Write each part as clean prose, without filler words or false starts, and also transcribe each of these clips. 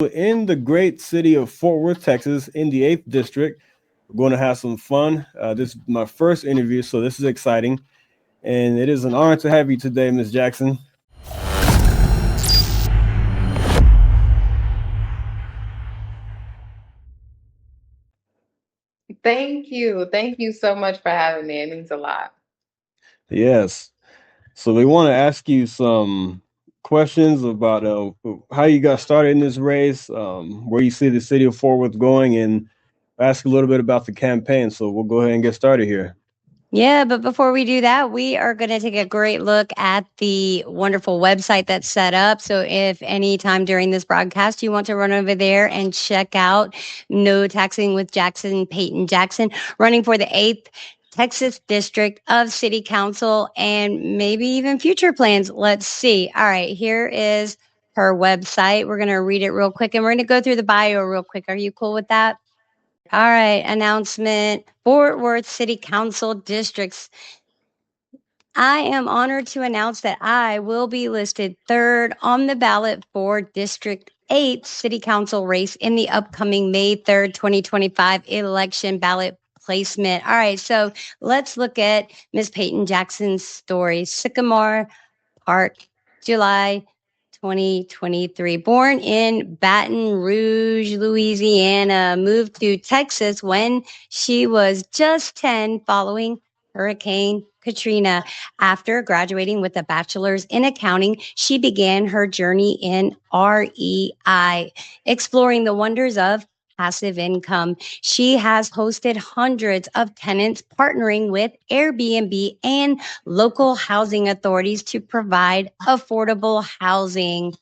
In the great city of Fort Worth, Texas, in the 8th District. We're going to have some fun. This is my first interview, so this is exciting. And it is an honor to have you today, Ms. Jackson. Thank you. Thank you so much for having me. It means a lot. Yes. So we want to ask you some questions about how you got started in this race, where you see the city of Fort Worth going, and ask a little bit about the campaign. So we'll go ahead and get started here. Yeah, but before we do that, we are going to take a great look at the wonderful website that's set up. So, if anytime during this broadcast you want to run over there and check out No Taxing with Jackson, Payton Jackson, running for the 8th Texas District of City Council, and maybe even future plans. Let's see. All right, here is her website. We're going to read it real quick and we're going to go through the bio real quick. Are you cool with that? All right, announcement. Fort Worth City Council districts. I am honored to announce that I will be listed third on the ballot for District 8 City Council race in the upcoming May 3rd, 2025 election ballot placement. All right, so let's look at Ms. Payton Jackson's story. Sycamore Park, July 2023. Born in Baton Rouge, Louisiana, moved to Texas when she was just 10 following Hurricane Katrina. After graduating with a bachelor's in accounting, she began her journey in REI, exploring the wonders of passive income. She has hosted hundreds of tenants, partnering with Airbnb and local housing authorities to provide affordable housing.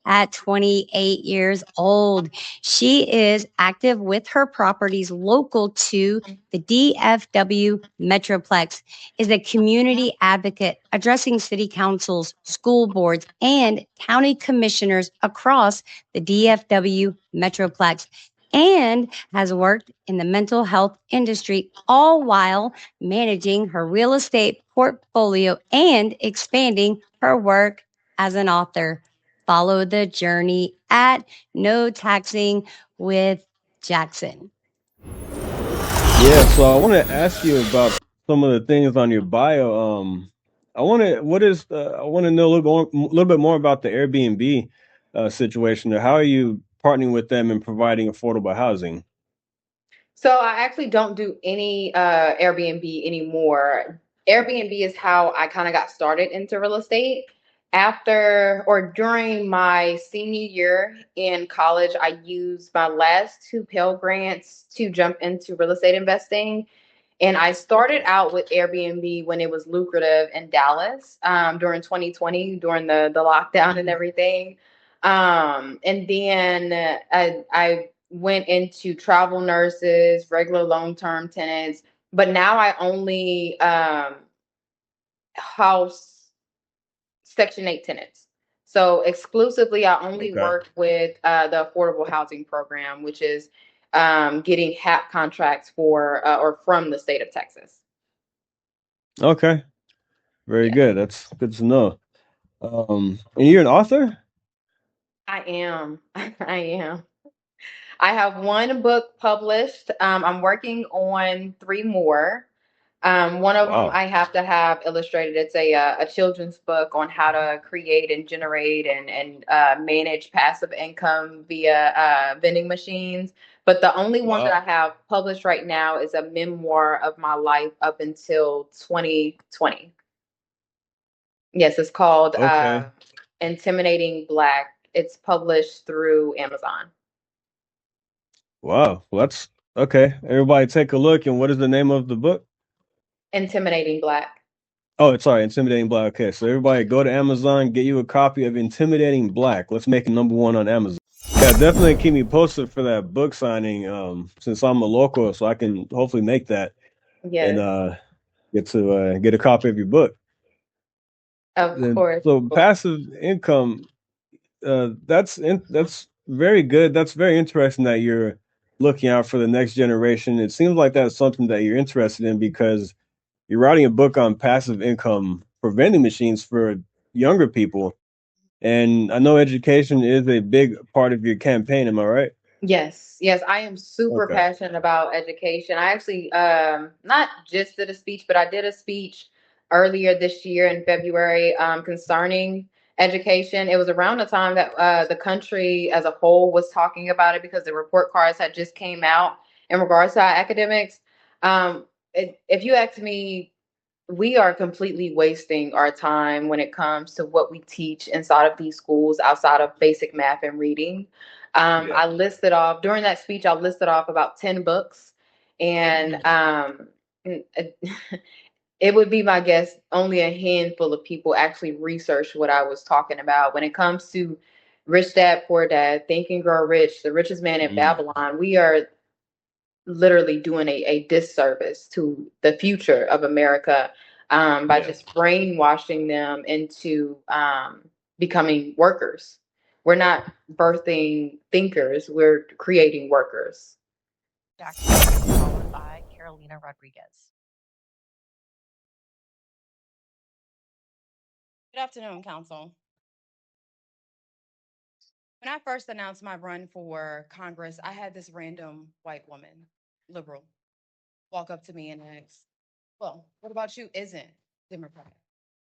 At 28 years old, she is active with her properties local to the DFW Metroplex, is a community advocate addressing city councils, school boards, and county commissioners across the DFW Metroplex, and has worked in the mental health industry, all while managing her real estate portfolio and expanding her work as an author. Follow the journey at No Taxing with Jackson. Yeah, so I want to ask you about some of the things on your bio. I want to I want to know little bit more about the Airbnb situation. How are you partnering with them and providing affordable housing? So I actually don't do any Airbnb anymore. Airbnb is how I kind of got started into real estate. After or during my senior year in college, I used my last two Pell Grants to jump into real estate investing. And I started out with Airbnb when it was lucrative in Dallas during 2020, during the lockdown and everything. And then I went into travel nurses, regular long-term tenants, but now I only house Section 8 tenants. So exclusively, I only Okay. work with the affordable housing program, which is getting HAP contracts for or from the state of Texas. Okay. Very Yeah, good. That's good to know. And you're an author? I am. I am. I have one book published. I'm working on three more. One of them Wow. I have to have illustrated. It's a children's book on how to create and generate and manage passive income via vending machines. But the only one that Wow. I have published right now is a memoir of my life up until 2020. Yes, it's called Okay. Intimidating Black. It's published through Amazon. Wow. Well, that's okay. Everybody take a look. And what is the name of the book? Intimidating Black. Oh, it's sorry, Intimidating Black. Okay, so everybody go to Amazon, get you a copy of Intimidating Black. Let's make it #1 on Amazon. Yeah, definitely keep me posted for that book signing. Since I'm a local, so I can hopefully make that and Yes, get to get a copy of your book. of And course. so passive income, that's very good. That's very interesting that you're looking out for the next generation. It seems like that's something that you're interested in because you're writing a book on passive income for vending machines for younger people. And I know education is a big part of your campaign. Am I right? Yes, yes, I am super Okay. passionate about education. I actually not just did a speech, but I did a speech earlier this year in February concerning education. It was around the time that the country as a whole was talking about it because the report cards had just came out in regards to our academics. If you ask me, we are completely wasting our time when it comes to what we teach inside of these schools outside of basic math and reading. Yeah. I listed off during that speech, I listed off about 10 books, and it would be my guess only a handful of people actually researched what I was talking about. When it comes to Rich Dad, Poor Dad, Think and Grow Rich, The Richest Man in Mm. Babylon, we are literally doing a disservice to the future of America by Yeah. just brainwashing them into becoming workers. We're not birthing thinkers, we're creating workers. Jackson, followed by Carolina Rodriguez. Good afternoon, Council. When I first announced my run for Congress, I had this random white woman, liberal, walk up to me and ask, "Well, what about you isn't Democrat?"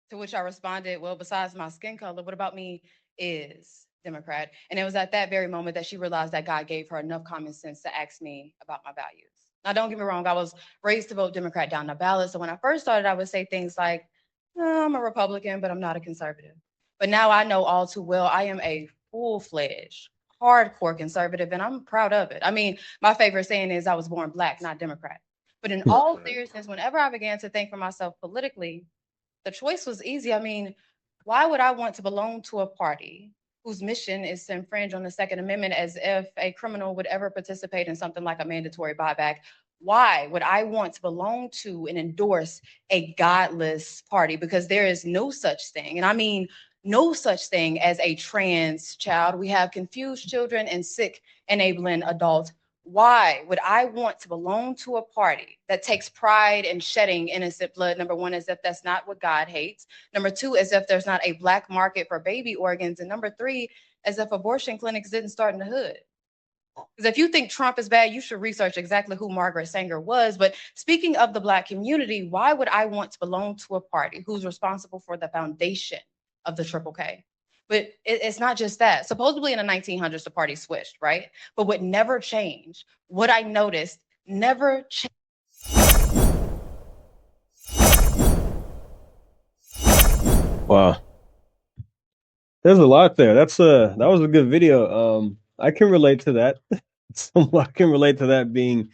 To which I responded, "Well, besides my skin color, what about me is Democrat?" And it was at that very moment that she realized that God gave her enough common sense to ask me about my values. Now, don't get me wrong, I was raised to vote Democrat down the ballot. So when I first started, I would say things like, I'm a Republican, but I'm not a conservative. But now I know all too well I am a full-fledged, hardcore conservative, and I'm proud of it. I mean, my favorite saying is I was born Black, not Democrat. But in all seriousness, whenever I began to think for myself politically, the choice was easy. I mean, why would I want to belong to a party whose mission is to infringe on the Second Amendment as if a criminal would ever participate in something like a mandatory buyback? Why would I want to belong to and endorse a godless party? Because there is no such thing, and I mean no such thing as a trans child. We have confused children and sick enabling adults. Why would I want to belong to a party that takes pride in shedding innocent blood? Number one, as if that's not what God hates. Number two, as if there's not a black market for baby organs. And number three, as if abortion clinics didn't start in the hood. Because if you think Trump is bad, you should research exactly who Margaret Sanger was. But speaking of the Black community, why would I want to belong to a party who's responsible for the foundation of the Triple K? But it's not just that. Supposedly in the 1900s, the party switched, right? But what never changed, what I noticed never changed. Wow. There's a lot there. That was a good video. I can relate to that. I can relate to that being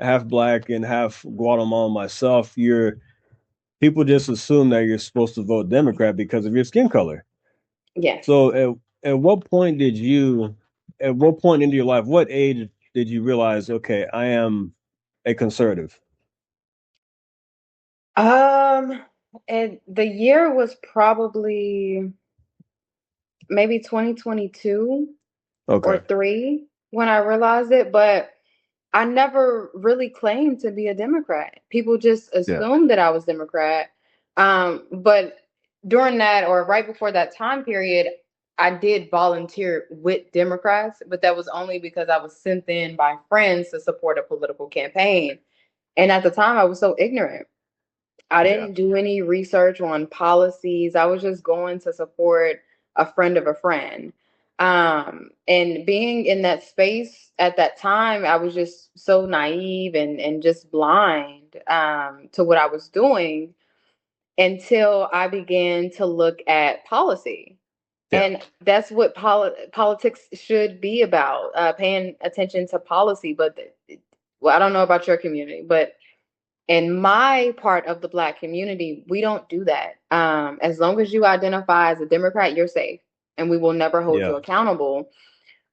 half black and half Guatemalan myself. You're People just assume that you're supposed to vote Democrat because of your skin color. Yes. So at what point did you, at what point into your life, what age did you realize, okay, I am a conservative? And the year was probably maybe 2022 or Okay. three when I realized it, but I never really claimed to be a Democrat. People just Yeah. assumed that I was Democrat. But during that or right before that time period, I did volunteer with Democrats, but that was only because I was sent in by friends to support a political campaign. And at the time, I was so ignorant. I Yeah. didn't do any research on policies. I was just going to support a friend of a friend. And being in that space at that time, I was just so naive and just blind to what I was doing until I began to look at policy. Yeah. And that's what politics should be about, paying attention to policy. But, well, I don't know about your community, but in my part of the Black community, we don't do that. As long as you identify as a Democrat, you're safe, and we will never hold you Yeah. accountable.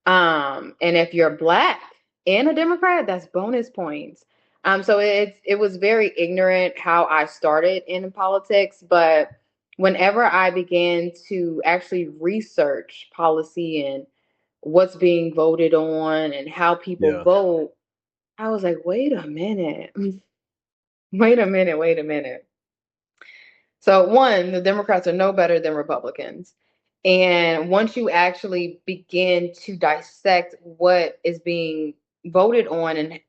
And if you're Black and a Democrat, that's bonus points. So it was very ignorant how I started in politics, but whenever I began to actually research policy and what's being voted on and how people Yeah. vote, I was like, wait a minute. Wait a minute, wait a minute. So, one, the Democrats are no better than Republicans. And once you actually begin to dissect what is being voted on and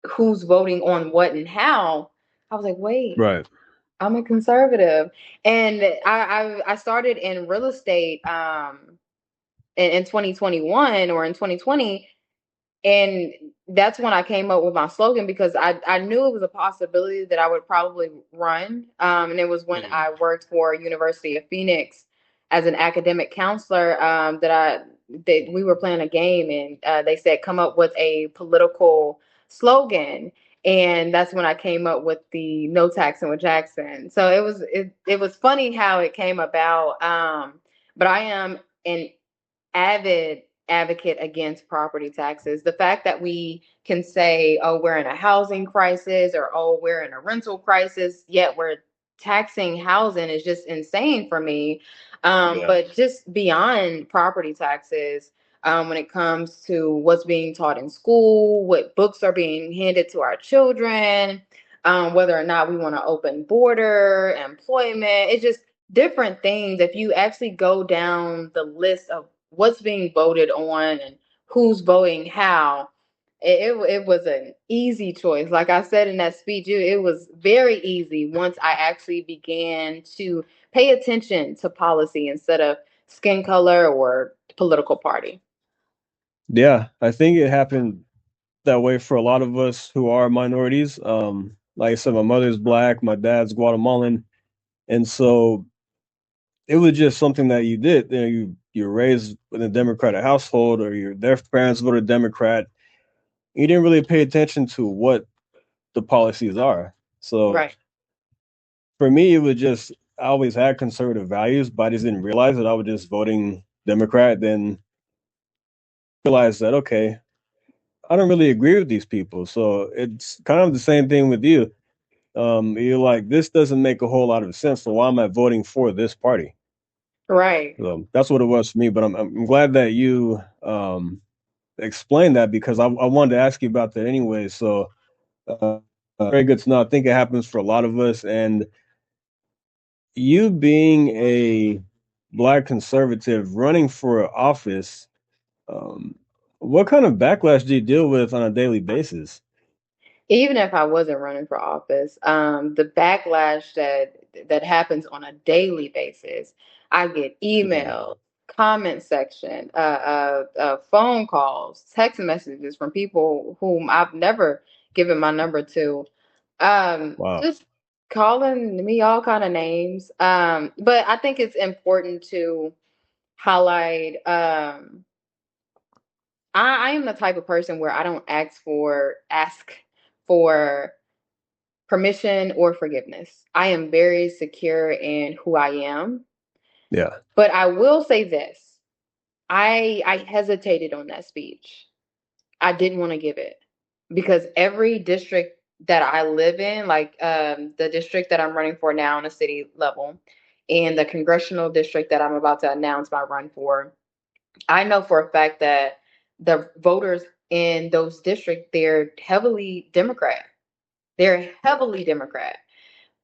who's voting on what and how, I was like, wait, Right. I'm a conservative. And I started in real estate in 2021 or in 2020. And that's when I came up with my slogan, because I knew it was a possibility that I would probably run. And it was when I worked for University of Phoenix as an academic counselor, that we were playing a game, and they said come up with a political slogan. And that's when I came up with the "No Taxing with Jackson." So it was funny how it came about. But I am an avid advocate against property taxes. The fact that we can say, oh, we're in a housing crisis, or oh, we're in a rental crisis, yet we're taxing housing, is just insane for me. But just beyond property taxes, when it comes to what's being taught in school, what books are being handed to our children, whether or not we want to open border, employment, it's just different things. If you actually go down the list of what's being voted on and who's voting how, it was an easy choice. Like I said in that speech, it was very easy once I actually began to pay attention to policy instead of skin color or political party. Yeah, I think it happened that way for a lot of us who are minorities. Like I said, my mother's black, my dad's Guatemalan, and so it was just something that you did. You're raised in a Democratic household, or their parents voted Democrat. You didn't really pay attention to what the policies are. So Right. for me, it was just I always had conservative values, but I just didn't realize that I was just voting Democrat. Then realized that okay, I don't really agree with these people. So it's kind of the same thing with you. You're like, this doesn't make a whole lot of sense. So why am I voting for this party? Right. So that's what it was for me. But I'm glad that you explained that, because I wanted to ask you about that anyway. So uh, very good to know. I think it happens for a lot of us. And you being a black conservative running for office, um, what kind of backlash do you deal with on a daily basis? Even if I wasn't running for office, the backlash that happens on a daily basis, I get Mhm. emails, comment section, phone calls, text messages from people whom I've never given my number to, Wow. just calling me all kind of names. But I think it's important to highlight. I am the type of person where I don't ask for permission or forgiveness. I am very secure in who I am. Yeah. But I will say this. I hesitated on that speech. I didn't want to give it, because every district that I live in, like the district that I'm running for now on a city level, and the congressional district that I'm about to announce my run for, I know for a fact that the voters in those districts, they're heavily Democrat. They're heavily Democrat.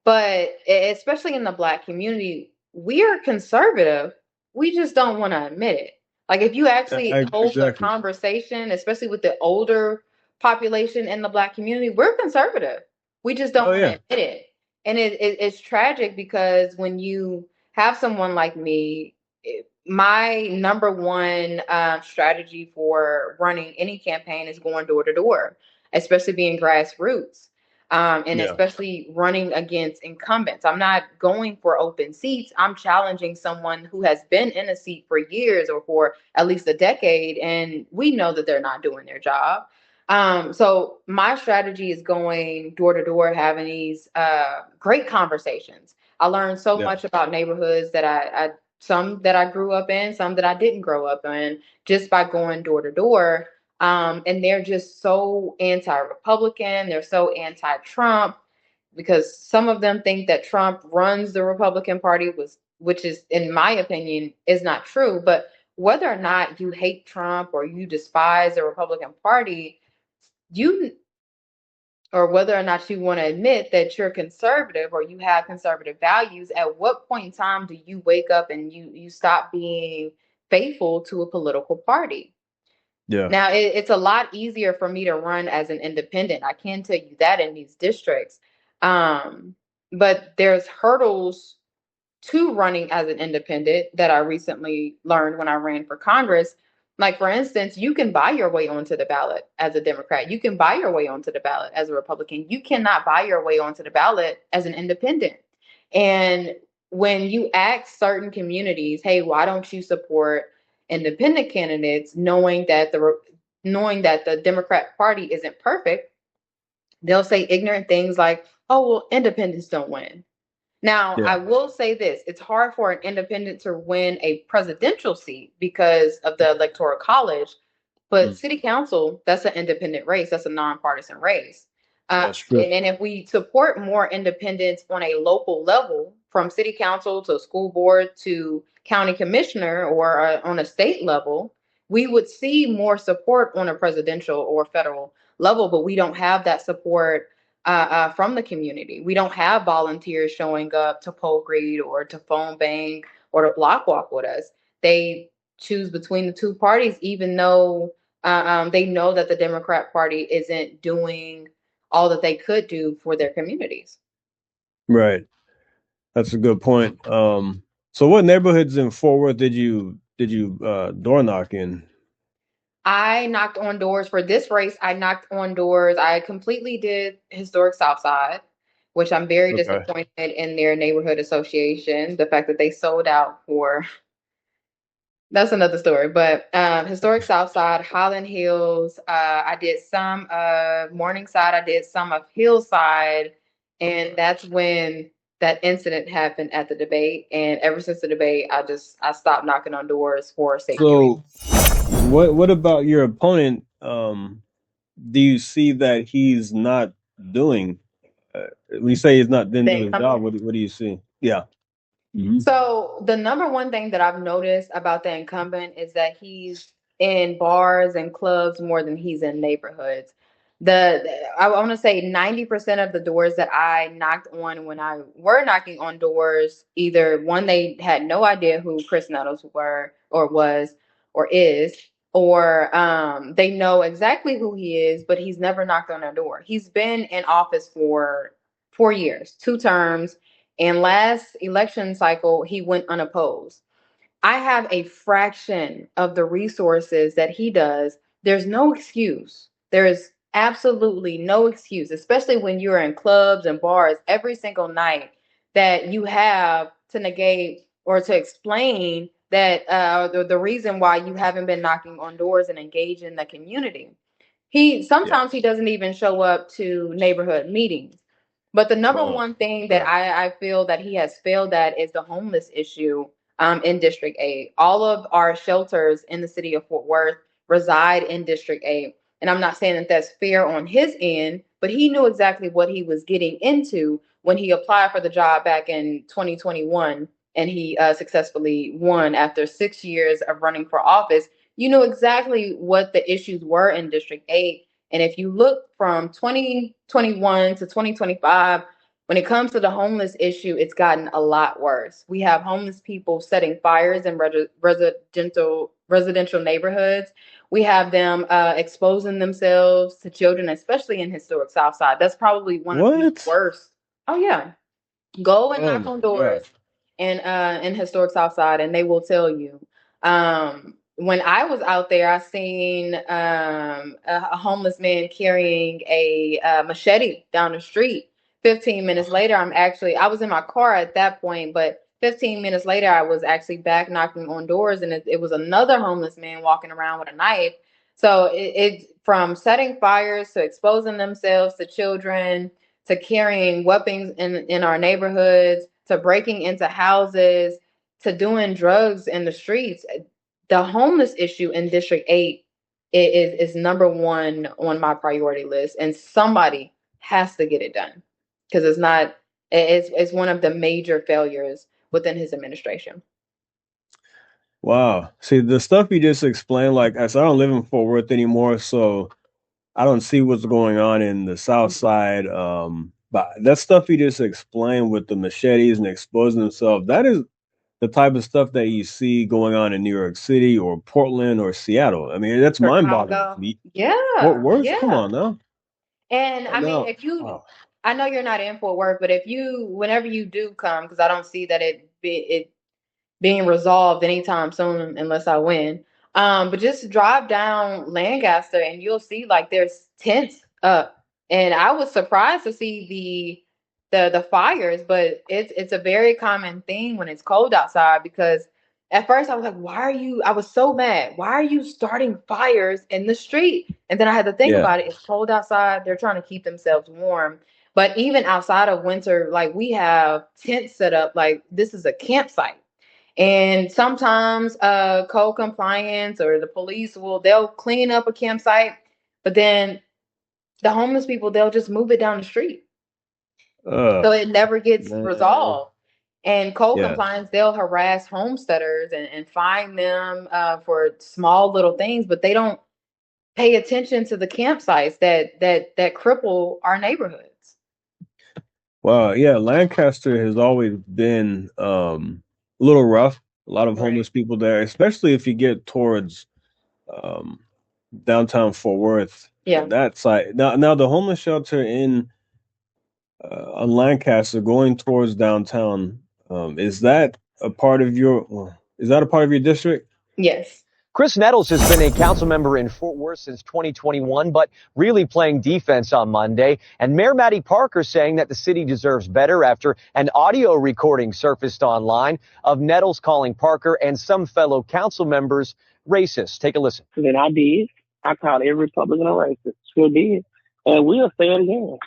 But especially in the black community, we are conservative. We just don't want to admit it. Like if you actually hold a Exactly. conversation, especially with the older population in the black community, we're conservative. We just don't Oh want to yeah. admit it. And it's tragic, because when you have someone like me, my number one strategy for running any campaign is going door to door, especially being grassroots, and Yeah. especially running against incumbents. I'm not going for open seats. I'm challenging someone who has been in a seat for years or for at least a decade, and we know that they're not doing their job. So my strategy is going door to door, having these great conversations. I learned so Yeah. much about neighborhoods that I some that I grew up in, some that I didn't grow up in, just by going door to door. And they're just so anti-Republican. They're so anti-Trump, because some of them think that Trump runs the Republican Party, which is, in my opinion, is not true. But whether or not you hate Trump or you despise the Republican Party, you or whether or not you want to admit that you're conservative or you have conservative values, at what point in time do you wake up and you stop being faithful to a political party? Yeah. Now, it's a lot easier for me to run as an independent. I can tell you that in these districts. But there's hurdles to running as an independent that I recently learned when I ran for Congress. Like, for instance, you can buy your way onto the ballot as a Democrat. You can buy your way onto the ballot as a Republican. You cannot buy your way onto the ballot as an independent. And when you ask certain communities, hey, why don't you support independent candidates, knowing that the Democrat Party isn't perfect, they'll say ignorant things like, oh, well, independents don't win. Now, Yeah. I will say this, it's hard for an independent to win a presidential seat because of the electoral college, but city council, that's an independent race, that's a nonpartisan race. That's true. And if we support more independence on a local level, from city council to school board to county commissioner, or on a state level, we would see more support on a presidential or federal level, but we don't have that support from the community. We don't have volunteers showing up to poll greet or to phone bank or to block walk with us. They choose between the two parties, even though they know that the Democrat Party isn't doing all that they could do for their communities. Right. That's a good point. So what neighborhoods in Fort Worth did you door knock in? I knocked on doors for this race. I knocked on doors. I completely did historic Southside, which I'm very Okay. disappointed in their neighborhood association. The fact that they sold out for that's another story. But historic Southside, Highland Hills. I did some of Morningside. I did some of Hillside, and that's when that incident happened at the debate. And ever since the debate, I stopped knocking on doors for safety reasons. So what about your opponent? Do you see that he's not doing? When you say he's not didn't The do his job, incumbent. what do you see? Yeah. Hmm. So the number one thing that I've noticed about the incumbent is that he's in bars and clubs more than he's in neighborhoods. I want to say 90% of the doors that I knocked on when I were knocking on doors, either one, they had no idea who Chris Nettles were or was or is, or they know exactly who he is, but he's never knocked on their door. He's been in office for 4 years, 2 terms, and last election cycle, he went unopposed. I have a fraction of the resources that he does. There's no excuse. There is absolutely no excuse, especially when you're in clubs and bars every single night, that you have to negate or to explain that the reason why you haven't been knocking on doors and engage in the community. He Yeah. sometimes he doesn't even show up to neighborhood meetings. But the number Oh, one thing that okay. I feel that he has failed at is the homeless issue in District 8. All of our shelters in the city of Fort Worth reside in District 8. And I'm not saying that that's fair on his end, but he knew exactly what he was getting into when he applied for the job back in 2021 and he successfully won after 6 years of running for office. You knew exactly what the issues were in District 8. And if you look from 2021 to 2025, when it comes to the homeless issue, it's gotten a lot worse. We have homeless people setting fires in residential neighborhoods. We have them exposing themselves to children, especially in historic Southside. That's probably one of the What? worst. Oh yeah, go and Oh knock my on doors gosh. in historic Southside, and they will tell you. When I was out there, I seen a homeless man carrying a machete down the street. 15 minutes later, I was in my car at that point, but 15 minutes later, I was actually back knocking on doors, and it was another homeless man walking around with a knife. So it from setting fires to exposing themselves to children to carrying weapons in our neighborhoods, to breaking into houses, to doing drugs in the streets. The homeless issue in District 8 is number one on my priority list, and somebody has to get it done because it's one of the major failures within his administration. Wow. See, the stuff you just explained, like I said, I don't live in Fort Worth anymore, so I don't see what's going on in the South Side. But that stuff you just explained with the machetes and exposing themselves, that is the type of stuff that you see going on in New York City or Portland or Seattle. I mean, that's mind-boggling to Chicago. me. Fort Yeah, Worth, come yeah. on now. And I mean, Now, if you, oh, I know you're not in Fort Worth, but if you, whenever you do come, because I don't see that it being resolved anytime soon unless I win. But just drive down Lancaster and you'll see like there's tents up. And I was surprised to see the fires, but it's a very common thing when it's cold outside because at first I was like, why are you I was so mad. Why are you starting fires in the street? And then I had to think yeah. about it. It's cold outside. They're trying to keep themselves warm. But even outside of winter, like we have tents set up, like this is a campsite. And sometimes code compliance or the police they'll clean up a campsite, but then the homeless people they'll just move it down the street. So it never gets Man. resolved. And code Yeah. compliance, they'll harass homesteaders and fine them for small little things, but they don't pay attention to the campsites that cripple our neighborhoods. Well, yeah, Lancaster has always been a little rough. A lot of Right. homeless people there, especially if you get towards um, downtown Fort Worth Yeah. and that side. Now the homeless shelter in on Lancaster going towards downtown, is that a part of your district? Yes. Chris Nettles has been a council member in Fort Worth since 2021, but really playing defense on Monday. And Mayor Matty Parker saying that the city deserves better after an audio recording surfaced online of Nettles calling Parker and some fellow council members racist. Take a listen. Then I did. I called every Republican a racist. Sure did. And we'll say it again.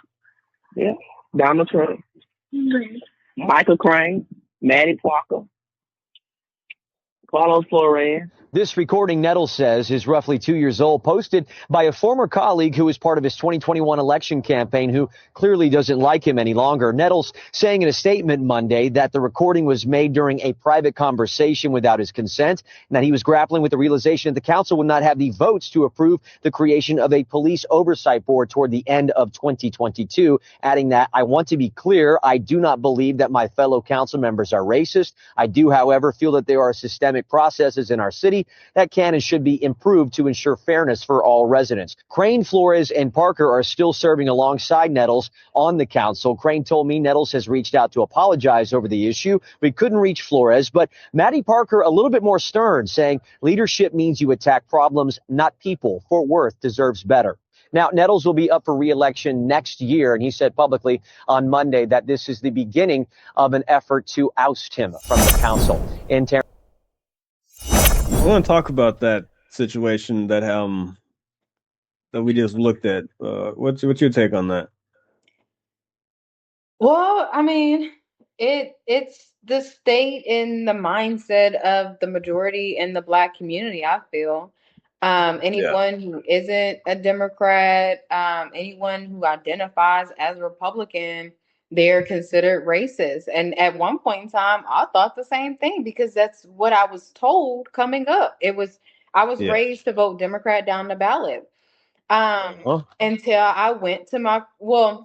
Yeah. Donald Trump, Michael Crane, Matty Parker, Carlos Flores. This recording, Nettles says, is roughly 2 years old, posted by a former colleague who was part of his 2021 election campaign who clearly doesn't like him any longer. Nettles saying in a statement Monday that the recording was made during a private conversation without his consent and that he was grappling with the realization that the council would not have the votes to approve the creation of a police oversight board toward the end of 2022, adding that I want to be clear, I do not believe that my fellow council members are racist. I do, however, feel that there are systemic processes in our city that can and should be improved to ensure fairness for all residents. Crane, Flores, and Parker are still serving alongside Nettles on the council. Crane told me Nettles has reached out to apologize over the issue. We couldn't reach Flores, but Matty Parker a little bit more stern, saying leadership means you attack problems, not people. Fort Worth deserves better. Now, Nettles will be up for re-election next year, and he said publicly on Monday that this is the beginning of an effort to oust him from the council. I want to talk about that situation that we just looked at. What's your take on that? Well, I mean, it's the state and the mindset of the majority in the Black community, I feel. Yeah. Anyone who isn't a Democrat, anyone who identifies as a Republican, they're considered racist. And at one point in time, I thought the same thing because that's what I was told coming up. I was Yeah. raised to vote Democrat down the ballot. Huh? Until I went to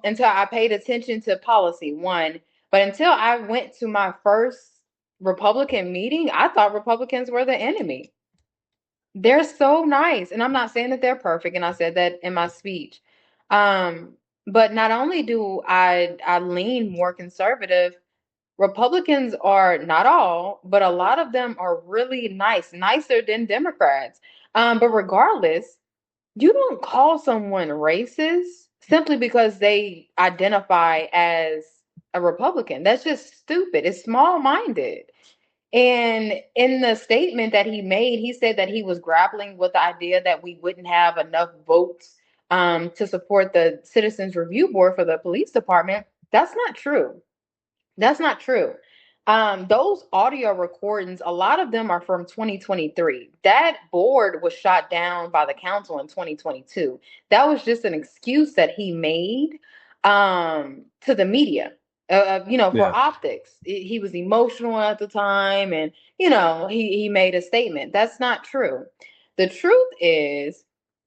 until I paid attention to policy, one. But until I went to my first Republican meeting, I thought Republicans were the enemy. They're so nice. And I'm not saying that they're perfect, and I said that in my speech. But not only do I lean more conservative, Republicans are not all, but a lot of them are really nice, nicer than Democrats. But regardless, you don't call someone racist simply because they identify as a Republican. That's just stupid. It's small-minded. And in the statement that he made, he said that he was grappling with the idea that we wouldn't have enough votes to support the Citizens Review Board for the police department. That's not true. That's not true. Those audio recordings, a lot of them are from 2023. That board was shot down by the council in 2022. That was just an excuse that he made to the media, for Yeah. optics. He was emotional at the time, and he made a statement. That's not true. The truth is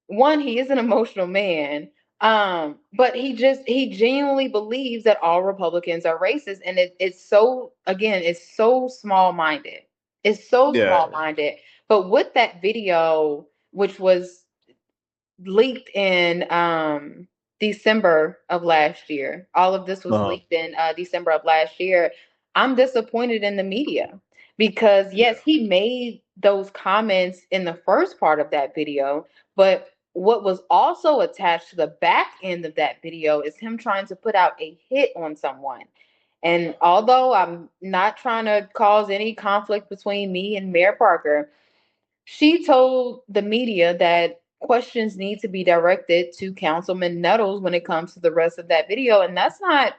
one, he is an emotional man. But he genuinely believes that all Republicans are racist, and it's so, again, it's so small minded. It's so Yeah. small minded. But with that video, which was leaked in December of last year. All of this was leaked in December of last year. I'm disappointed in the media because yes, he made those comments in the first part of that video, but what was also attached to the back end of that video is him trying to put out a hit on someone. And although I'm not trying to cause any conflict between me and Mayor Parker, she told the media that questions need to be directed to Councilman Nettles when it comes to the rest of that video. And that's not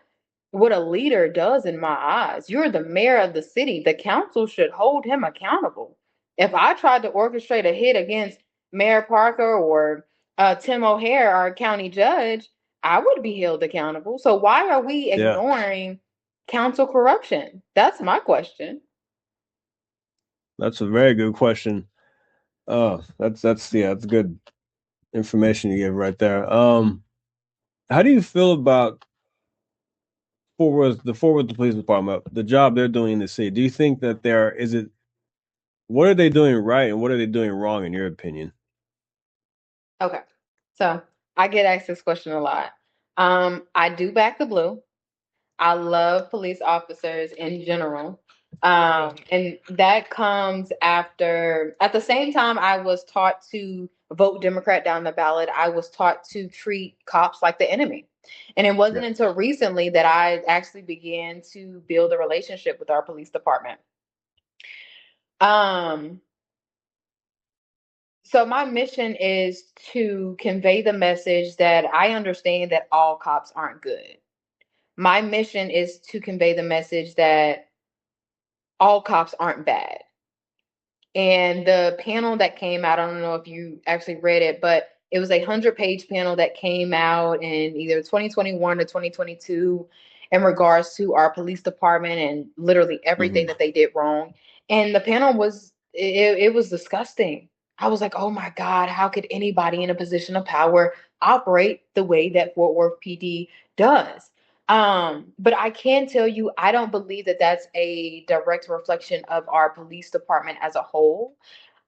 what a leader does in my eyes. You're the mayor of the city. The council should hold him accountable. If I tried to orchestrate a hit against Mayor Parker or Tim O'Hare, our county judge, I would be held accountable. So why are we ignoring council corruption? That's my question. That's a very good question. That's good information you give right there. How do you feel about the police department, the job they're doing in the city? Do you think that what are they doing right and what are they doing wrong in your opinion? Okay. So I get asked this question a lot. I do back the blue. I love police officers in general. And that comes after, at the same time, I was taught to vote Democrat down the ballot. I was taught to treat cops like the enemy. And it wasn't until recently that I actually began to build a relationship with our police department. So my mission is to convey the message that I understand that all cops aren't good. My mission is to convey the message that all cops aren't bad. And the panel that came out, I don't know if you actually read it, but it was a 100-page panel that came out in either 2021 or 2022 in regards to our police department and literally everything that they did wrong. And the panel it was disgusting. I was like, oh my God, how could anybody in a position of power operate the way that Fort Worth PD does? But I can tell you, I don't believe that that's a direct reflection of our police department as a whole.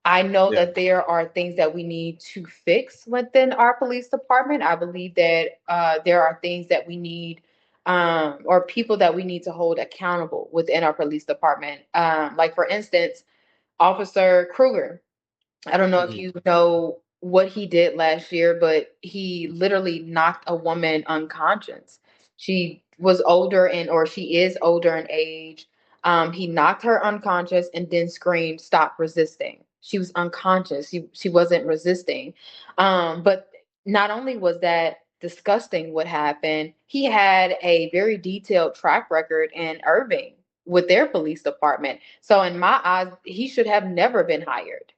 I know that there are things that we need to fix within our police department. I believe that there are things that we need, or people that we need to hold accountable within our police department. Like, for instance, Officer Kruger. I don't know if you know what he did last year, but he literally knocked a woman unconscious. She was older or she is older in age. He knocked her unconscious and then screamed, "Stop resisting." She was unconscious. She wasn't resisting. But not only was that disgusting what happened, he had a very detailed track record in Irving with their police department. So in my eyes, he should have never been hired.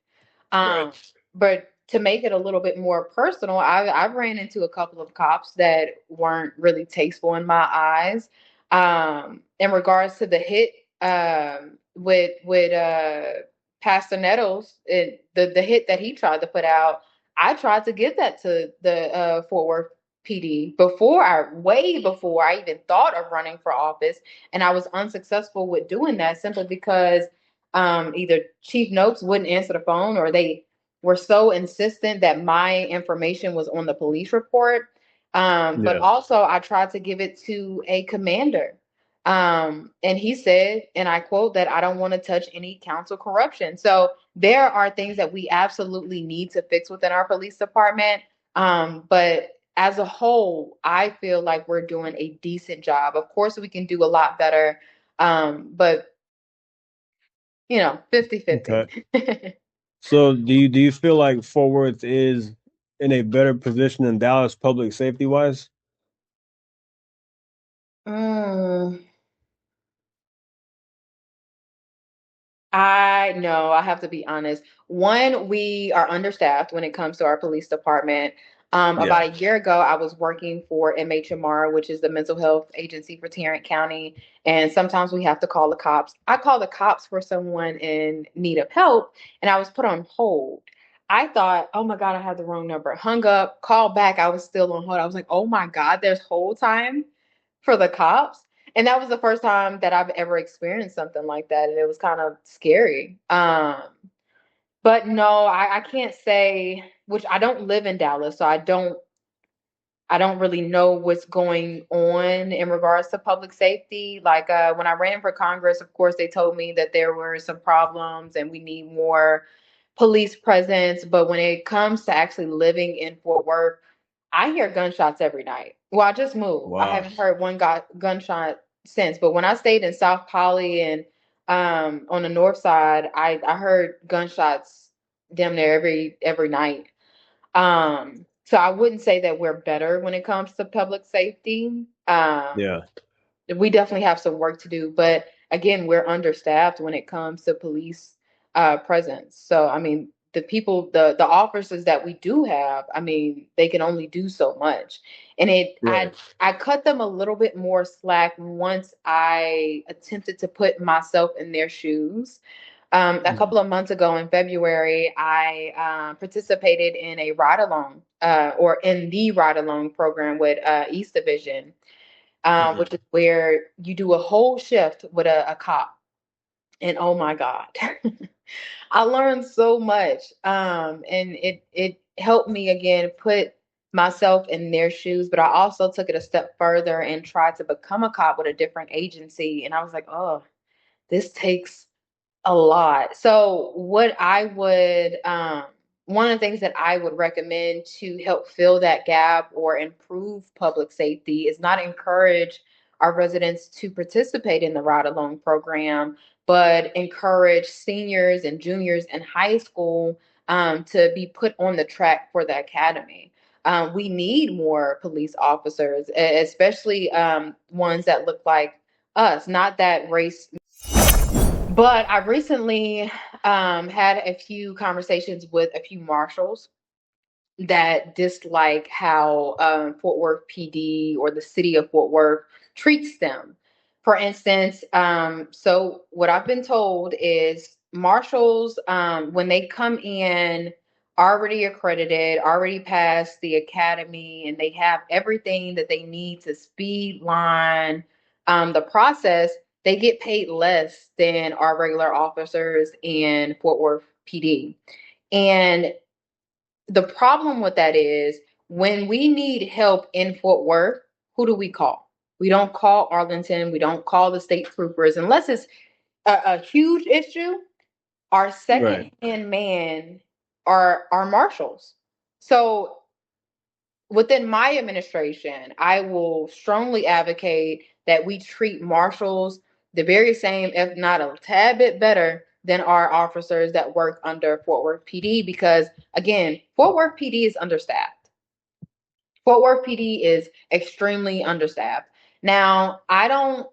But to make it a little bit more personal, I've ran into a couple of cops that weren't really tasteful in my eyes. In regards to the hit with Pastor Nettles, the hit that he tried to put out, I tried to give that to the Fort Worth PD way before I even thought of running for office, and I was unsuccessful with doing that simply because either Chief Noakes wouldn't answer the phone or they were so insistent that my information was on the police report. But also I tried to give it to a commander. And he said, and I quote, that I don't want to touch any council corruption. So there are things that we absolutely need to fix within our police department. But as a whole, I feel like we're doing a decent job. Of course, we can do a lot better. But 50-50. Okay. So do you feel like Fort Worth is in a better position than Dallas public safety wise? I know, I have to be honest. One, we are understaffed when it comes to our police department. About a year ago, I was working for MHMR, which is the mental health agency for Tarrant County. And sometimes we have to call the cops. I called the cops for someone in need of help, and I was put on hold. I thought, oh my God, I had the wrong number. Hung up, called back. I was still on hold. I was like, oh my God, there's hold time for the cops. And that was the first time that I've ever experienced something like that. And it was kind of scary. But no, I can't say, which I don't live in Dallas, so I don't really know what's going on in regards to public safety. Like when I ran for Congress, of course, they told me that there were some problems and we need more police presence. But when it comes to actually living in Fort Worth, I hear gunshots every night. Well, I just moved. Wow. I haven't heard one gunshot since. But when I stayed in South Poly and on the north side, I heard gunshots damn near every night. So I wouldn't say that we're better when it comes to public safety. Yeah. We definitely have some work to do, but again, we're understaffed when it comes to police presence. So I mean, the officers that we do have, I mean, they can only do so much, and Right. I cut them a little bit more slack once I attempted to put myself in their shoes. A couple of months ago in February, I participated in a ride along, or in the ride along program with East Division, which is where you do a whole shift with a cop. And oh my God, I learned so much. And it helped me again put myself in their shoes, but I also took it a step further and tried to become a cop with a different agency. And I was like, oh, this takes a lot. So what I would one of the things that I would recommend to help fill that gap or improve public safety is not encourage our residents to participate in the ride along program, but encourage seniors and juniors in high school to be put on the track for the academy. We need more police officers, especially ones that look like us, not that race. But I recently had a few conversations with a few marshals that dislike how Fort Worth PD or the city of Fort Worth treats them. For instance, so what I've been told is marshals, when they come in already accredited, already passed the academy, and they have everything that they need to speed line the process, they get paid less than our regular officers in Fort Worth PD. And the problem with that is when we need help in Fort Worth, who do we call? We don't call Arlington. We don't call the state troopers unless it's a huge issue. Our second Right. hand man are our marshals. So within my administration, I will strongly advocate that we treat marshals the very same, if not a tad bit better, than our officers that work under Fort Worth PD. Because again, Fort Worth PD is understaffed. Fort Worth PD is extremely understaffed. Now, I don't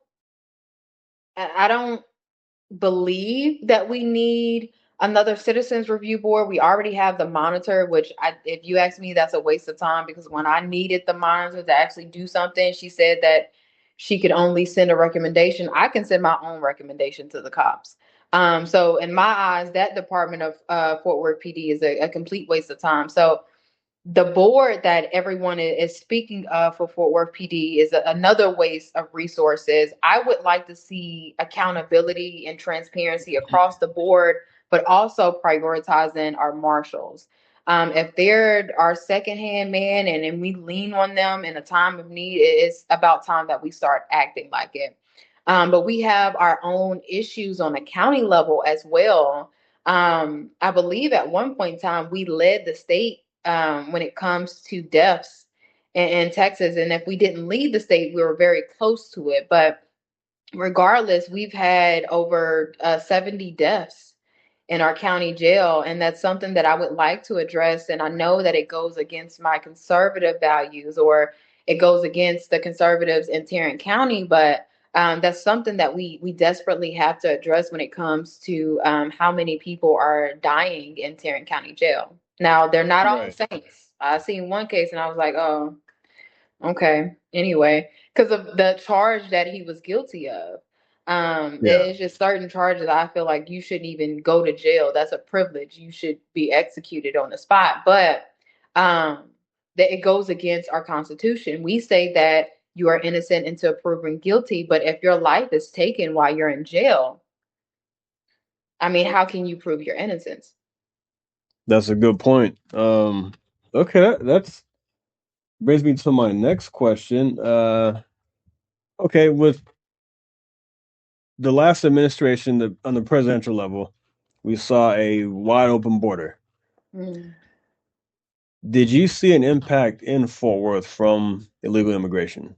believe that we need another citizens review board. We already have the monitor, which if you ask me, that's a waste of time because when I needed the monitor to actually do something, she said that she could only send a recommendation. I can send my own recommendation to the cops. So in my eyes, that department of Fort Worth PD is a complete waste of time. So the board that everyone is speaking of for Fort Worth PD is another waste of resources. I would like to see accountability and transparency across the board, but also prioritizing our marshals. If they're our secondhand man and we lean on them in a time of need, it's about time that we start acting like it. But we have our own issues on a county level as well. I believe at one point in time we led the state when it comes to deaths in Texas. And if we didn't lead the state, we were very close to it. But regardless, we've had over 70 deaths in our county jail. And that's something that I would like to address. And I know that it goes against my conservative values or it goes against the conservatives in Tarrant County, but that's something that we desperately have to address when it comes to how many people are dying in Tarrant County Jail. Now, they're not all Right. saints. I seen one case and I was like, oh, okay. Anyway, because of the charge that he was guilty of. It's just certain charges I feel like you shouldn't even go to jail. That's a privilege. You should be executed on the spot. But that it goes against our Constitution. We say that you are innocent until proven guilty, but if your life is taken while you're in jail, I mean, how can you prove your innocence? That's a good point. Okay, that's brings me to my next question. Okay, with the last administration, on the presidential level, we saw a wide open border. Mm. Did you see an impact in Fort Worth from illegal immigration?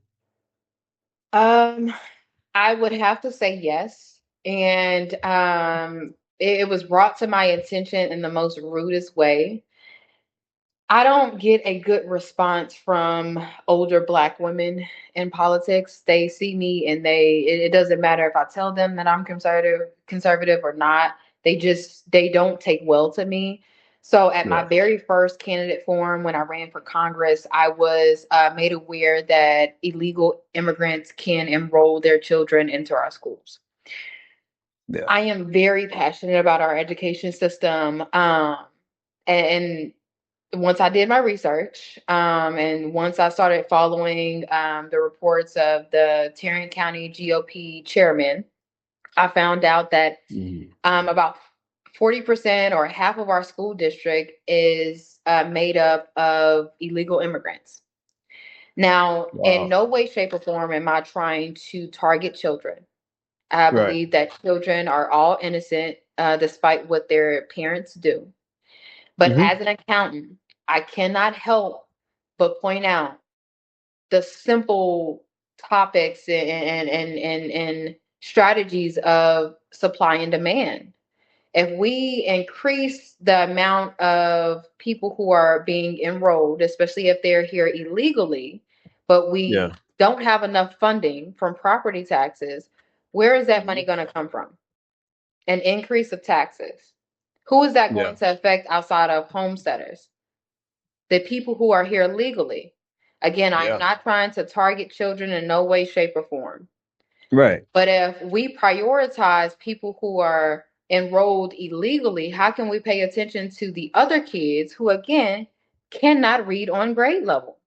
I would have to say yes. And it was brought to my attention in the most rudest way. I don't get a good response from older Black women in politics. They see me and it doesn't matter if I tell them that I'm conservative or not. They don't take well to me. So at my Yeah, very first candidate forum when I ran for Congress, I was made aware that illegal immigrants can enroll their children into our schools. yeah, I am very passionate about our education system. And once I did my research, and once I started following the reports of the Tarrant County GOP chairman, I found out that about 40% or half of our school district is made up of illegal immigrants. Now, in wow, no way, shape, or form am I trying to target children. I right, believe that children are all innocent, despite what their parents do. But hmm as an accountant, I cannot help but point out the simple topics and strategies of supply and demand. If we increase the amount of people who are being enrolled, especially if they're here illegally, but yeah, we don't have enough funding from property taxes, where is that money going to come from? An increase of taxes. Who is that yeah, going to affect outside of homesteaders? The people who are here legally. Again, I am yeah, not trying to target children in no way, shape, or form. right, But if we prioritize people who are enrolled illegally, how can we pay attention to the other kids who, again, cannot read on grade level?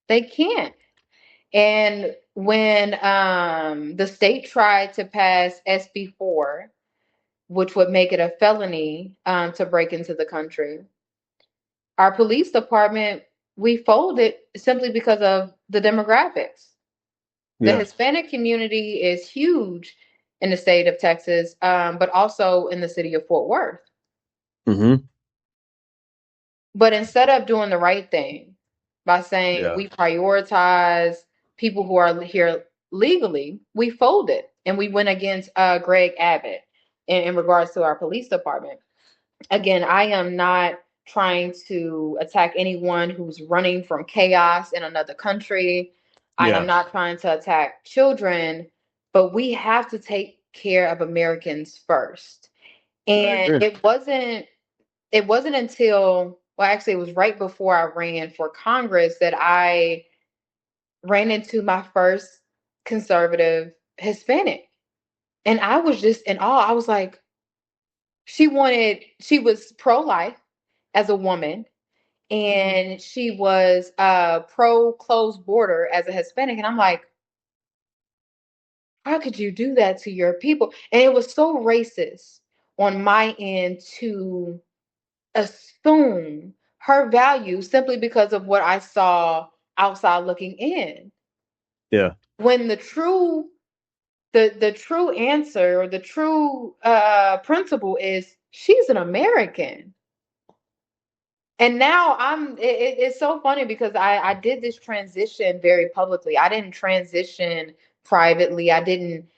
They can't. And when the state tried to pass SB 4, which would make it a felony to break into the country, our police department, we folded simply because of the demographics. The yeah, Hispanic community is huge in the state of Texas, but also in the city of Fort Worth. hmm But instead of doing the right thing by saying yeah, we prioritize people who are here legally, we folded and we went against Greg Abbott in regards to our police department. Again, I am not trying to attack anyone who's running from chaos in another country. I am yeah. not trying to attack children, but we have to take care of Americans first. I And agree. it wasn't until, well, actually it was right before I ran for Congress that I ran into my first conservative Hispanic. And I was just in awe. I was like, she was pro-life as a woman, and she was pro closed border as a Hispanic. And I'm like, how could you do that to your people? And it was so racist on my end to assume her value simply because of what I saw outside looking in. Yeah, When the true answer or the true principle is she's an American. And now it's so funny because I did this transition very publicly. I didn't transition privately. I didn't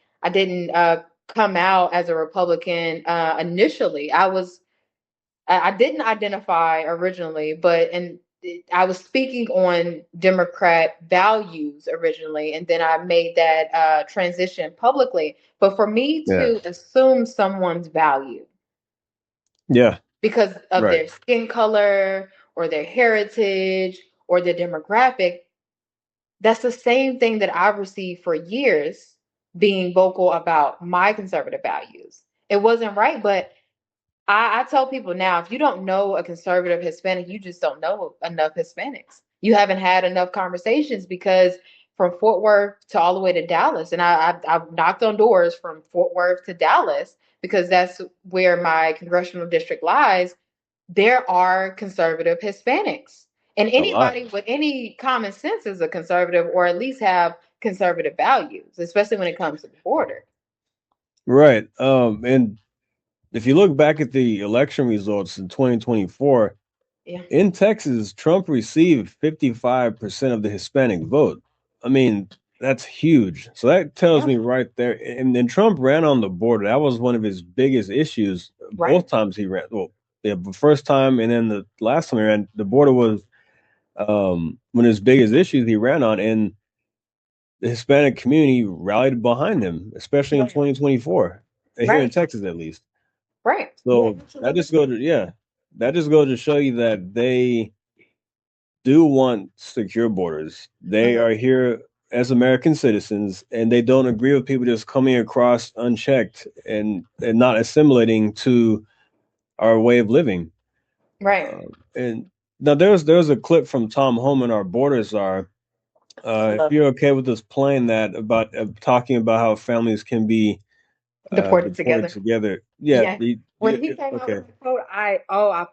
come out as a Republican initially. I didn't identify originally, but I was speaking on Democrat values originally, and then I made that transition publicly. But for me yeah, to assume someone's value yeah, because of right. their skin color or their heritage or their demographic, that's the same thing that I've received for years being vocal about my conservative values. It wasn't right, but I tell people now, if you don't know a conservative Hispanic, you just don't know enough Hispanics. You haven't had enough conversations, because from Fort Worth to all the way to Dallas, and I've knocked on doors from Fort Worth to Dallas because that's where my congressional district lies. There are conservative Hispanics, and anybody with any common sense is a conservative, or at least have conservative values, especially when it comes to the border. Right. And if you look back at the election results in 2024, Yeah. in Texas, Trump received 55% of the Hispanic vote. I mean, that's huge. So that tells me right there. And then Trump ran on the border. That was one of his biggest issues. Both times he ran. Well, the first time and then the last time he ran, the border was one of his biggest issues he ran on. And the Hispanic community rallied behind him, especially in 2024, here in Texas at least. Right. So that just goes to show you that they do want secure borders. They are here as American citizens, and they don't agree with people just coming across unchecked and not assimilating to our way of living. Right. And now there's a clip from Tom Homan, our border czar. If you're okay with us playing that, about talking about how families can be deported together. Yeah. When he came up with the quote, I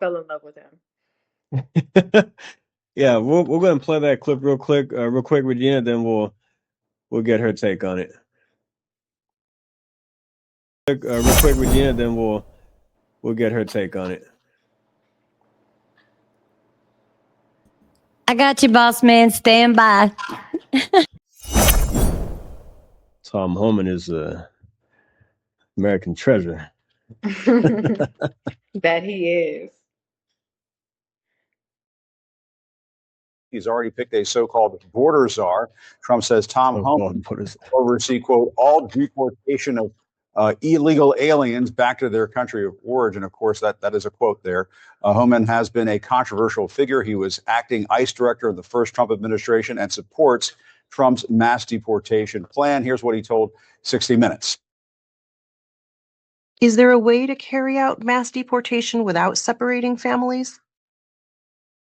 fell in love with him. Yeah, we'll go ahead and play that clip real quick, Regina. Then we'll get her take on it. Real quick, Regina. Then we'll get her take on it. I got you, boss man. Stand by. Tom Homan is a American treasure. That he is. He's already picked a so-called border czar. Trump says Tom Homan will oversee, quote, all deportation of illegal aliens back to their country of origin. Of course, that is a quote there. Homan has been a controversial figure. He was acting ICE director of the first Trump administration and supports Trump's mass deportation plan. Here's what he told 60 Minutes. Is there a way to carry out mass deportation without separating families?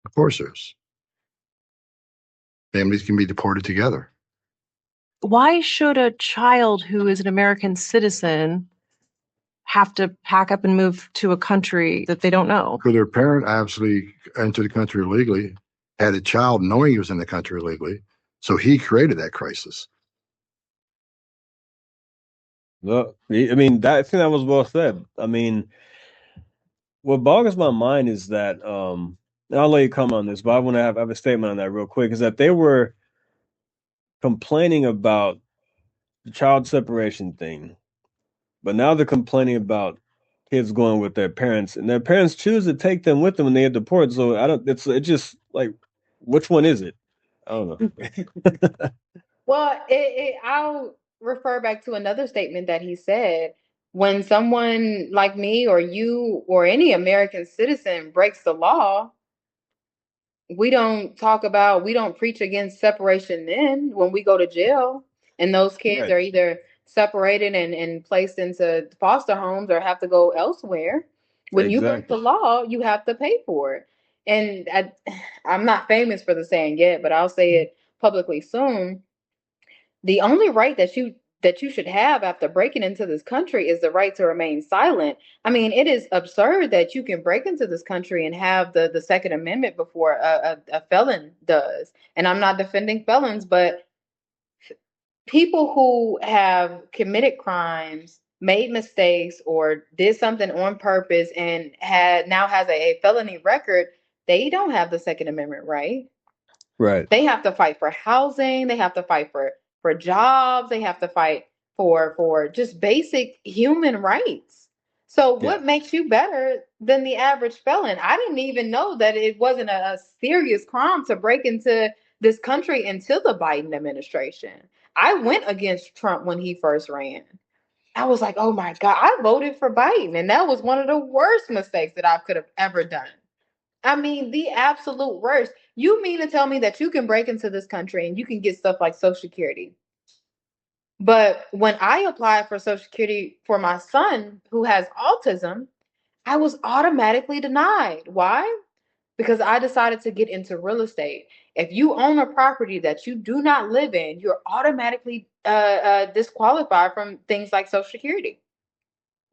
Of course there's. Families can be deported together. Why should a child who is an American citizen have to pack up and move to a country that they don't know? Because their parent obviously entered the country illegally, had a child knowing he was in the country illegally, so he created that crisis. Well, I mean, I think that was well said. I mean, what boggles my mind is that, and I'll let you come on this, but I want to have a statement on that real quick, is that they were complaining about the child separation thing, but now they're complaining about kids going with their parents, and their parents choose to take them with them when they get deported. So it's just like, which one is it? I don't know. Well, I'll refer back to another statement that he said. When someone like me or you or any American citizen breaks the law, we don't preach against separation then when we go to jail. And those kids are either separated and placed into foster homes or have to go elsewhere. When you break the law, you have to pay for it. And I'm not famous for the saying yet, but I'll say it publicly soon. The only right that you should have after breaking into this country is the right to remain silent. I mean, it is absurd that you can break into this country and have the Second Amendment before a felon does. And I'm not defending felons, but people who have committed crimes, made mistakes, or did something on purpose and now has a felony record, they don't have the Second Amendment right. Right. They have to fight for housing. They have to fight for jobs. They have to fight for just basic human rights. So what makes you better than the average felon? I didn't even know that it wasn't a serious crime to break into this country until the Biden administration. I went against Trump when he first ran. I was like, oh my God, I voted for Biden. And that was one of the worst mistakes that I could have ever done. I mean, the absolute worst. You mean to tell me that you can break into this country and you can get stuff like Social Security, But when I applied for Social Security for my son who has autism, I was automatically denied. Why? Because I decided to get into real estate. If you own a property that you do not live in, you're automatically disqualified from things like Social Security.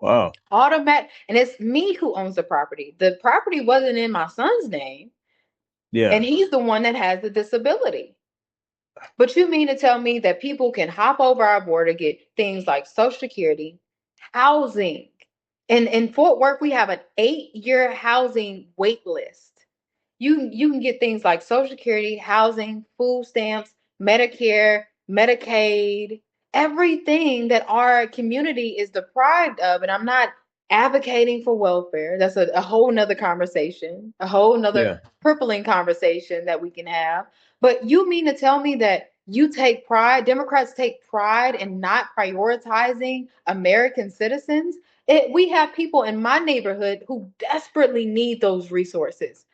Wow. Automatic, and it's me who owns the property. The property wasn't in my son's name, Yeah. and he's the one that has the disability. But you mean to tell me that people can hop over our border, get things like Social Security, housing? In Fort Worth, we have an 8-year housing wait list. You can get things like Social Security, housing, food stamps, Medicare, Medicaid, everything that our community is deprived of. And I'm not advocating for welfare. That's a whole nother conversation, a whole nother crippling conversation that we can have. But you mean to tell me that you take pride, Democrats take pride in not prioritizing American citizens? We have people in my neighborhood who desperately need those resources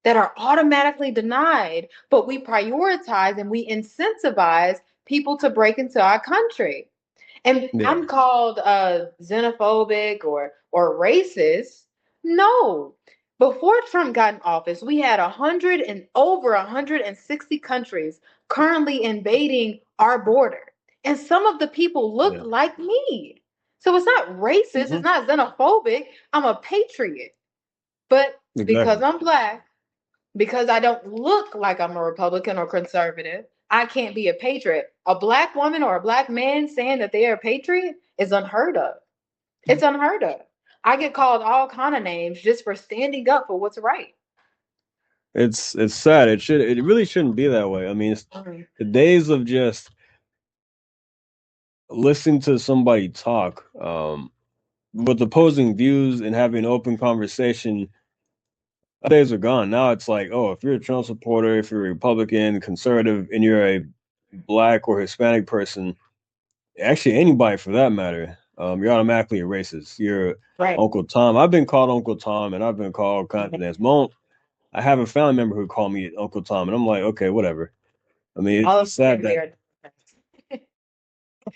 that are automatically denied, but we prioritize and we incentivize people to break into our country. And I'm called xenophobic or racist. No. Before Trump got in office, we had over 160 countries currently invading our border. And some of the people look like me. So it's not racist, it's not xenophobic. I'm a patriot. But because I'm Black, because I don't look like I'm a Republican or conservative, I can't be a patriot. A Black woman or a Black man saying that they're a patriot is unheard of. It's unheard of. I get called all kind of names just for standing up for what's right. It's sad. It really shouldn't be that way. I mean, it's the days of just listening to somebody talk with opposing views and having an open conversation. Days are gone. Now it's like, oh, if you're a Trump supporter, if you're a Republican, conservative, and you're a Black or Hispanic person, actually anybody for that matter, you're automatically a racist. You're Uncle Tom. I've been called Uncle Tom, and I've been called kinds of names. I have a family member who called me Uncle Tom, and I'm like, okay, whatever. I mean, it's sad that.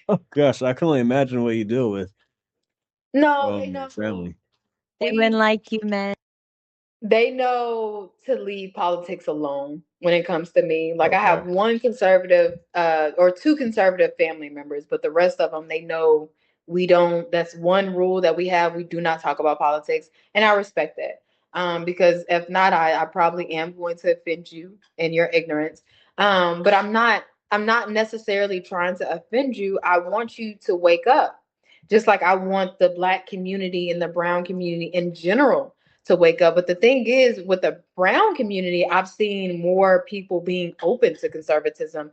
Oh gosh, I can only imagine what you deal with. No, they know. Family. They wouldn't like you, man. They know to leave politics alone when it comes to me. Like I have one conservative or two conservative family members, but the rest of them, they know we don't. That's one rule that we have. We do not talk about politics, and I respect that. Because if not, I probably am going to offend you in your ignorance. But I'm not necessarily trying to offend you. I want you to wake up. Just like I want the Black community and the brown community in general to wake up. But the thing is, with the brown community, I've seen more people being open to conservatism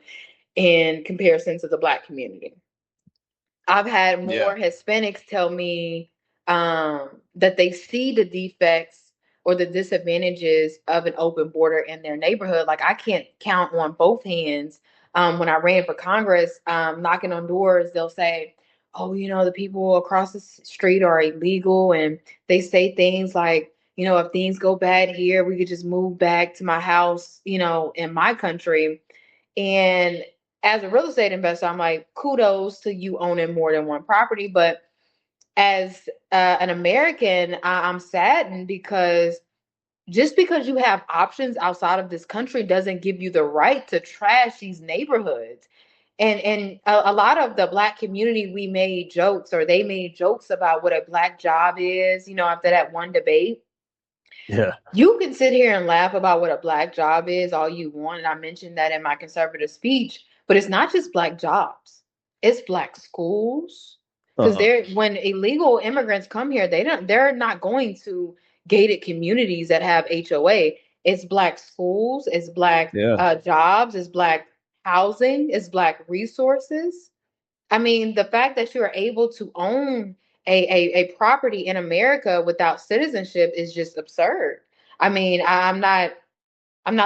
in comparison to the Black community. I've had more Hispanics tell me that they see the defects or the disadvantages of an open border in their neighborhood. Like I can't count on both hands. When I ran for Congress, knocking on doors, they'll say, oh, the people across the street are illegal. And they say things like, if things go bad here, we could just move back to my house, in my country. And as a real estate investor, I'm like, kudos to you owning more than one property. But as an American, I'm saddened because just because you have options outside of this country doesn't give you the right to trash these neighborhoods. And a lot of the Black community, we made jokes or they made jokes about what a Black job is, after that one debate. Yeah. You can sit here and laugh about what a Black job is all you want. And I mentioned that in my conservative speech, but it's not just Black jobs. It's Black schools. Because when illegal immigrants come here, they're not going to gated communities that have HOA. It's Black schools, it's Black jobs, it's Black housing, it's Black resources. I mean, the fact that you're able to own a property in America without citizenship is just absurd. I mean, I'm not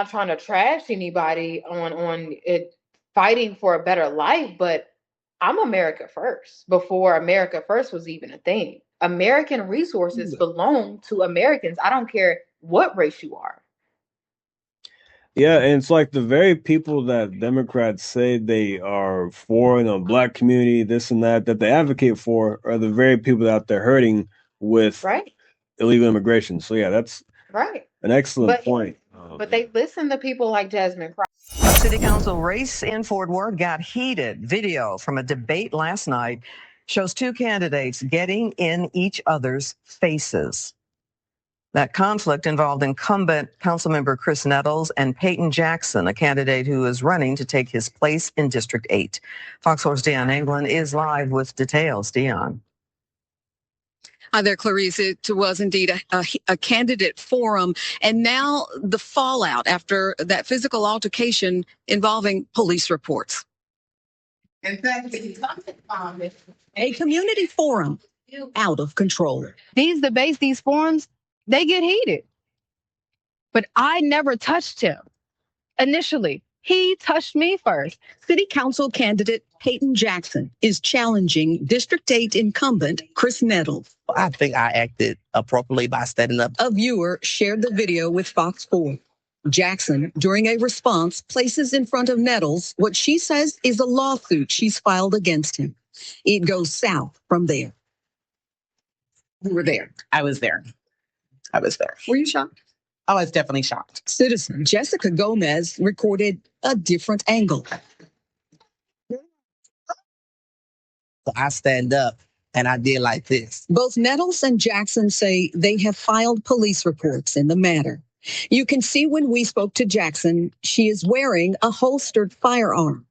trying to trash anybody on it fighting for a better life, but I'm America first before America first was even a thing. American resources belong to Americans. I don't care what race you are. Yeah, and it's like the very people that Democrats say they are for, black community, this and that they advocate for, are the very people out there hurting with Right. illegal immigration. So yeah, that's Right. an excellent But point. but they listen to people like Jasmine Crockett. A city council race in Fort Worth got heated. Video from a debate last night shows two candidates getting in each other's faces. That conflict involved incumbent councilmember Chris Nettles and Payton Jackson, a candidate who is running to take his place in District 8. Fox 4's Dion England is live with details. Dion. Hi there, Clarice. It was indeed a candidate forum, and now the fallout after that physical altercation involving police reports. In fact, A community forum out of control. These debates, these forums, they get heated. But I never touched him initially. He touched me first. City Council candidate Payton Jackson is challenging District 8 incumbent Chris Nettles. I think I acted appropriately by standing up. A viewer shared the video with Fox 4. Jackson, during a response, places in front of Nettles what she says is a lawsuit she's filed against him. It goes south from there. You were there. I was there. Were you shocked? I was definitely shocked. Citizen Jessica Gomez recorded a different angle. So I stand up and I did like this. Both Nettles and Jackson say they have filed police reports in the matter. You can see when we spoke to Jackson, she is wearing a holstered firearm.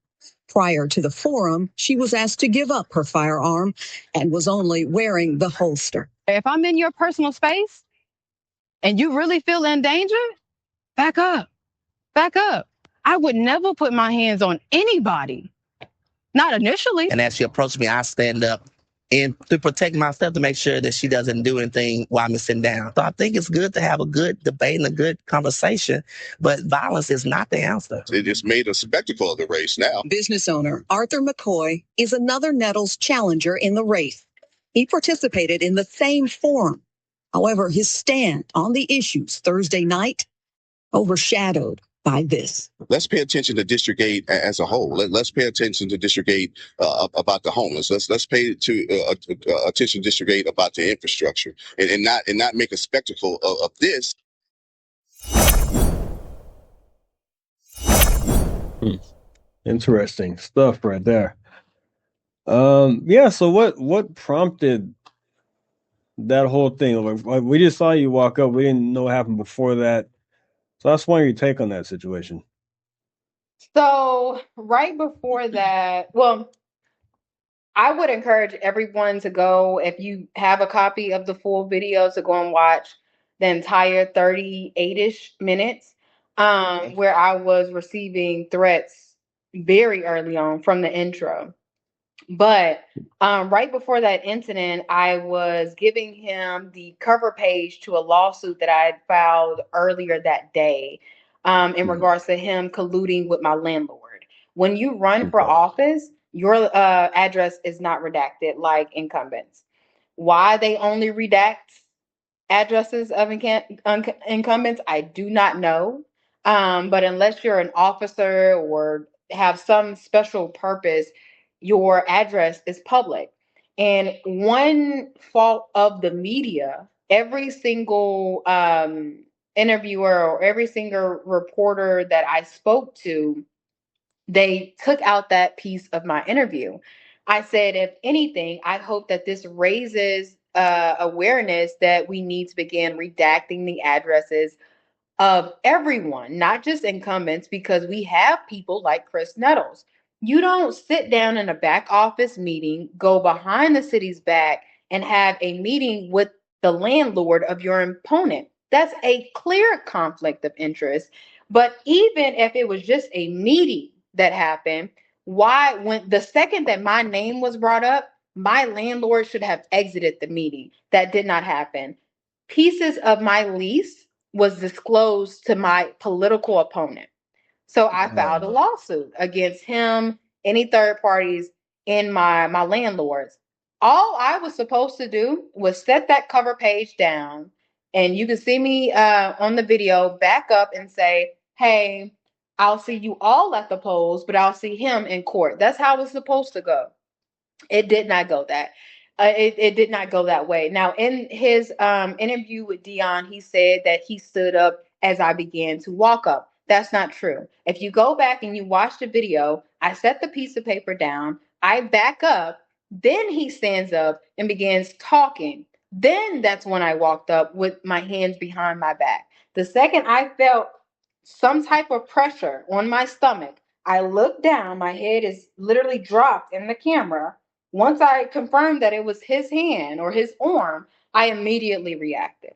Prior to the forum, she was asked to give up her firearm and was only wearing the holster. If I'm in your personal space and you really feel in danger, back up. Back up. I would never put my hands on anybody. Not initially. And as she approached me, I stand up and to protect myself, to make sure that she doesn't do anything while I'm sitting down. So I think it's good to have a good debate and a good conversation, but violence is not the answer. They just made a spectacle of the race now. Business owner Arthur McCoy is another Nettles challenger in the race. He participated in the same forum. However, his stand on the issues Thursday night overshadowed by this. Let's pay attention to District 8 as a whole. Let's pay attention to District 8 about the homeless. Let's pay attention to District 8 about the infrastructure, and not make a spectacle of this. Interesting stuff right there. Yeah. So what prompted that whole thing? Like, we just saw you walk up. We didn't know what happened before that. So that's why your take on that situation. So right before that, well, I would encourage everyone to go, if you have a copy of the full video, to go and watch the entire 38-ish minutes, where I was receiving threats very early on from the intro. But right before that incident, I was giving him the cover page to a lawsuit that I had filed earlier that day in regards to him colluding with my landlord. When you run for office, your address is not redacted like incumbents. Why they only redact addresses of incumbents, I do not know. But unless you're an officer or have some special purpose, your address is public. And one fault of the media, every single interviewer or every single reporter that I spoke to, they took out that piece of my interview. I said, if anything, I hope that this raises awareness that we need to begin redacting the addresses of everyone, not just incumbents, because we have people like Chris Nettles. You don't sit down in a back office meeting, go behind the city's back, and have a meeting with the landlord of your opponent. That's a clear conflict of interest. But even if it was just a meeting that happened, why, when the second that my name was brought up, my landlord should have exited the meeting. That did not happen. Pieces of my lease was disclosed to my political opponent. So I filed a lawsuit against him, any third parties, and my landlords. All I was supposed to do was set that cover page down, and you can see me on the video back up and say, hey, I'll see you all at the polls, but I'll see him in court. That's how it's supposed to go. It did not go that. It did not go that way. Now, in his interview with Dion, he said that he stood up as I began to walk up. That's not true. If you go back and you watch the video, I set the piece of paper down, I back up, then he stands up and begins talking. Then that's when I walked up with my hands behind my back. The second I felt some type of pressure on my stomach, I looked down, my head is literally dropped in the camera. Once I confirmed that it was his hand or his arm, I immediately reacted.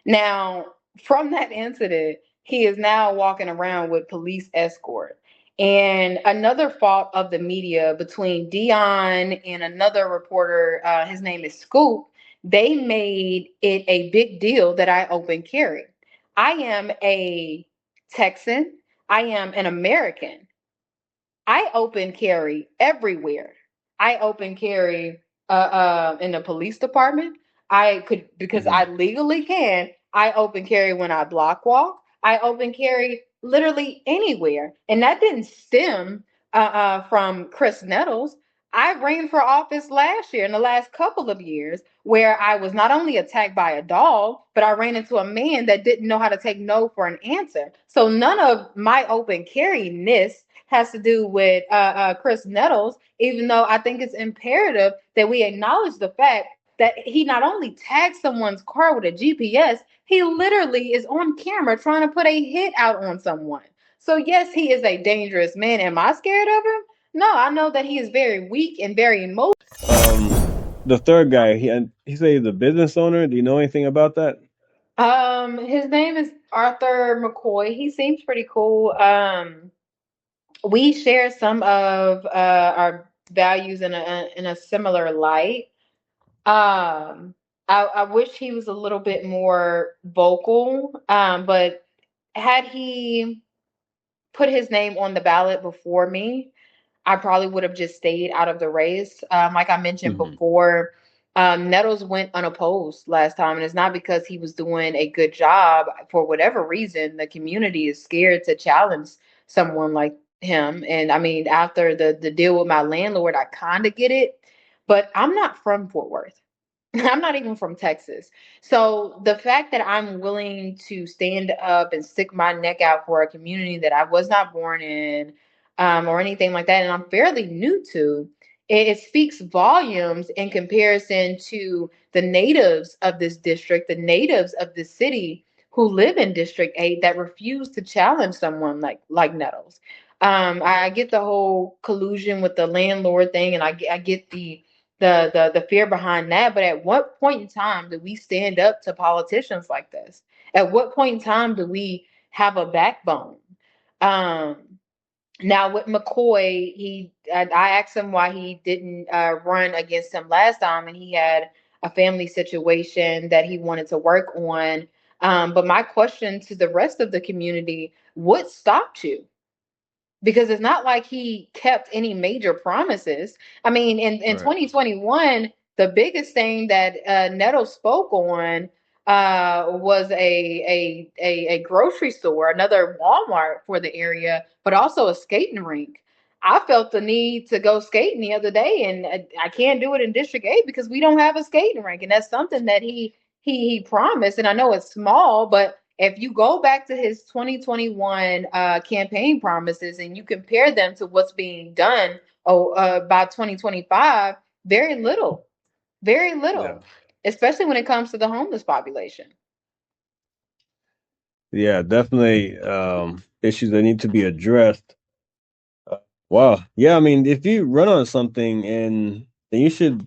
Now, from that incident, he is now walking around with police escort. And another fault of the media between Dion and another reporter, his name is Scoop, they made it a big deal that I open carry. I am a Texan. I am an American. I open carry everywhere. I open carry in the police department. I could because I legally can. I open carry when I block walk. I open carry literally anywhere, and that didn't stem from Chris Nettles. I ran for office last year, in the last couple of years, where I was not only attacked by a dog, but I ran into a man that didn't know how to take no for an answer. So none of my open carry-ness has to do with Chris Nettles, even though I think it's imperative that we acknowledge the fact that he not only tagged someone's car with a GPS, he literally is on camera trying to put a hit out on someone. So yes, he is a dangerous man. Am I scared of him? No, I know that he is very weak and very emotional. The third guy, he said he's a business owner. Do you know anything about that? His name is Arthur McCoy. He seems pretty cool. We share some of our values in a similar light. I wish he was a little bit more vocal, but had he put his name on the ballot before me, I probably would have just stayed out of the race. Like I mentioned before, Nettles went unopposed last time, and it's not because he was doing a good job. For whatever reason, the community is scared to challenge someone like him. And I mean, after the deal with my landlord, I kind of get it, but I'm not from Fort Worth. I'm not even from Texas. So the fact that I'm willing to stand up and stick my neck out for a community that I was not born in, or anything like that, and I'm fairly new to, it speaks volumes in comparison to the natives of this district, the natives of this city who live in District 8 that refuse to challenge someone like Nettles. I get the whole collusion with the landlord thing, and I get the fear behind that. But at what point in time do we stand up to politicians like this? At what point in time do we have a backbone? Um, Now with McCoy, I asked him why he didn't run against him last time, and he had a family situation that he wanted to work on. But my question to the rest of the community: what stopped you? Because it's not like he kept any major promises. I mean, in 2021, the biggest thing that Nettles spoke on was a grocery store, another Walmart for the area, but also a skating rink. I felt the need to go skating the other day, and I can't do it in District 8 because we don't have a skating rink, and that's something that he promised. And I know it's small, but if you go back to his 2021 campaign promises and you compare them to what's being done by 2025, very little, especially when it comes to the homeless population. Yeah, definitely issues that need to be addressed. Wow. Yeah, I mean, if you run on something, and then you should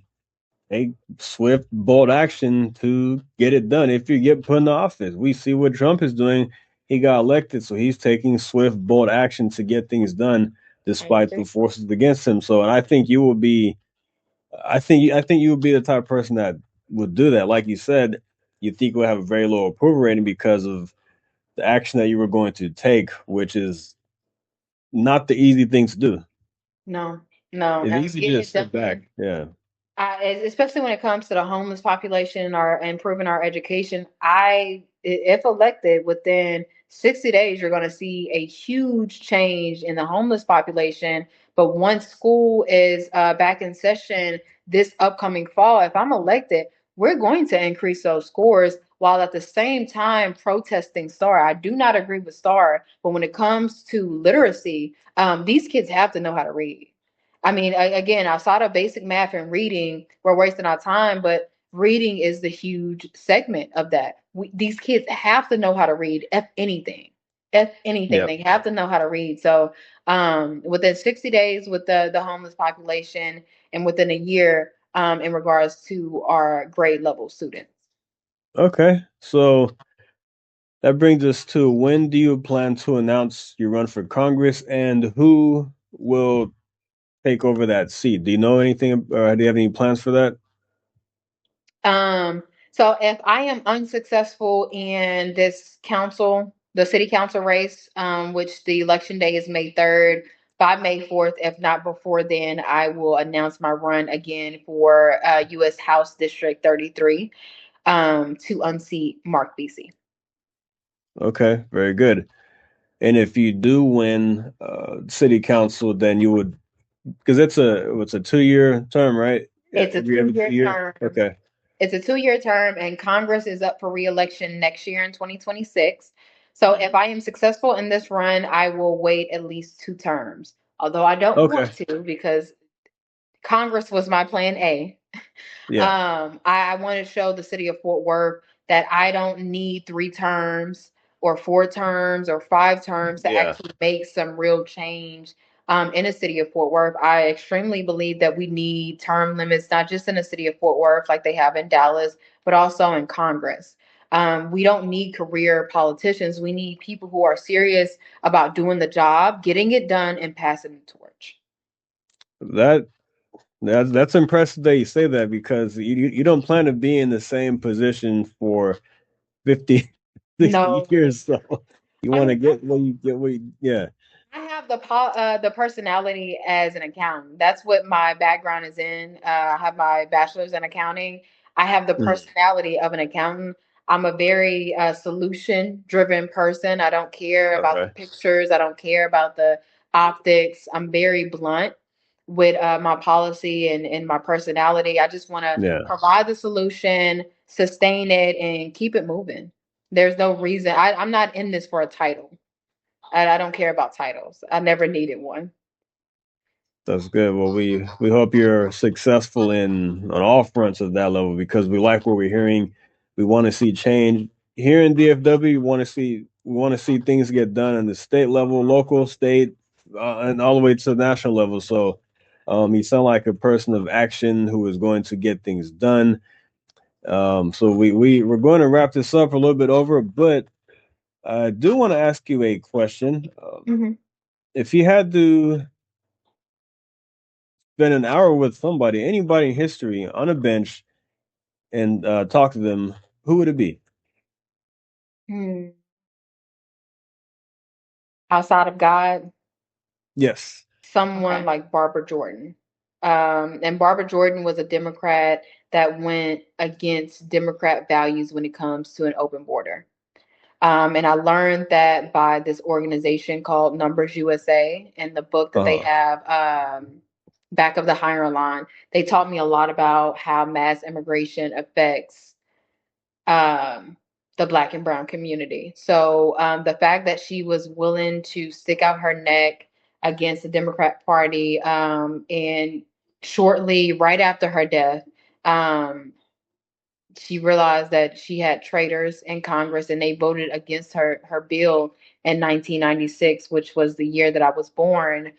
take swift, bold action to get it done. If you get put in the office, we see what Trump is doing. He got elected, so he's taking swift, bold action to get things done despite the forces against him. So, and I think you will be, I think you would be the type of person that would do that. Like you said, you think you will have a very low approval rating because of the action that you were going to take, which is not the easy thing to do. No. It's easy to just sit back. Yeah. Especially when it comes to the homeless population or improving our education, I if elected, within 60 days, you're going to see a huge change in the homeless population. But once school is back in session this upcoming fall, if I'm elected, we're going to increase those scores while at the same time protesting STAR. I do not agree with STAR, but when it comes to literacy, these kids have to know how to read. I mean, again, outside of basic math and reading, we're wasting our time, but reading is the huge segment of that. These kids have to know how to read, if anything. If anything, Yep. they have to know how to read. So within 60 days with the homeless population and within a year in regards to our grade level students. Okay. So that brings us to, when do you plan to announce your run for Congress, and who will take over that seat? Do you know anything, or do you have any plans for that? So if I am unsuccessful in this council, the city council race, which the election day is May 3rd, by May 4th, if not before then, I will announce my run again for U.S. House District 33 to unseat Mark Beasy. Okay, very good. And if you do win city council, then you would, because it's a 2-year term, right? It's a Every 2-year term. Okay. It's a 2-year term, and Congress is up for re-election next year in 2026. So if I am successful in this run, I will wait at least 2 terms. Although I don't want to, because Congress was my plan A. Yeah. I want to show the city of Fort Worth that I don't need 3 terms or 4 terms or 5 terms to Yeah. actually make some real change in the city of Fort Worth. I extremely believe that we need term limits, not just in the city of Fort Worth like they have in Dallas, but also in Congress. We don't need career politicians. We need people who are serious about doing the job, getting it done, and passing the torch. That's impressive that you say that, because you don't plan to be in the same position for 50, 60 No. years. So you want to get yeah. I have the personality as an accountant. That's what my background is in. I have my bachelor's in accounting. I have the personality of an accountant. I'm a very solution driven person. I don't care about the pictures. I don't care about the optics. I'm very blunt with my policy and my personality. I just want to provide the solution, sustain it, and keep it moving. There's no reason. I'm not in this for a title. I don't care about titles. I never needed one. That's good. Well, we hope you're successful on all fronts of that level, because we like what we're hearing. We want to see change here in DFW. We want to see things get done on the state level, local, state, and all the way to the national level. So, you sound like a person of action who is going to get things done. So we're going to wrap this up a little bit over, but I do want to ask you a question. If you had to spend an hour with anybody in history, on a bench, and talk to them, who would it be? Outside of God, Yes. someone like Barbara Jordan. And Barbara Jordan was a Democrat that went against Democrat values when it comes to an open border. And I learned that by this organization called Numbers USA, and the book that they have, Back of the Hiring Line. They taught me a lot about how mass immigration affects the Black and brown community. So the fact that she was willing to stick out her neck against the Democrat Party, and shortly right after her death, she realized that she had traitors in Congress, and they voted against her bill in 1996, which was the year that I was born.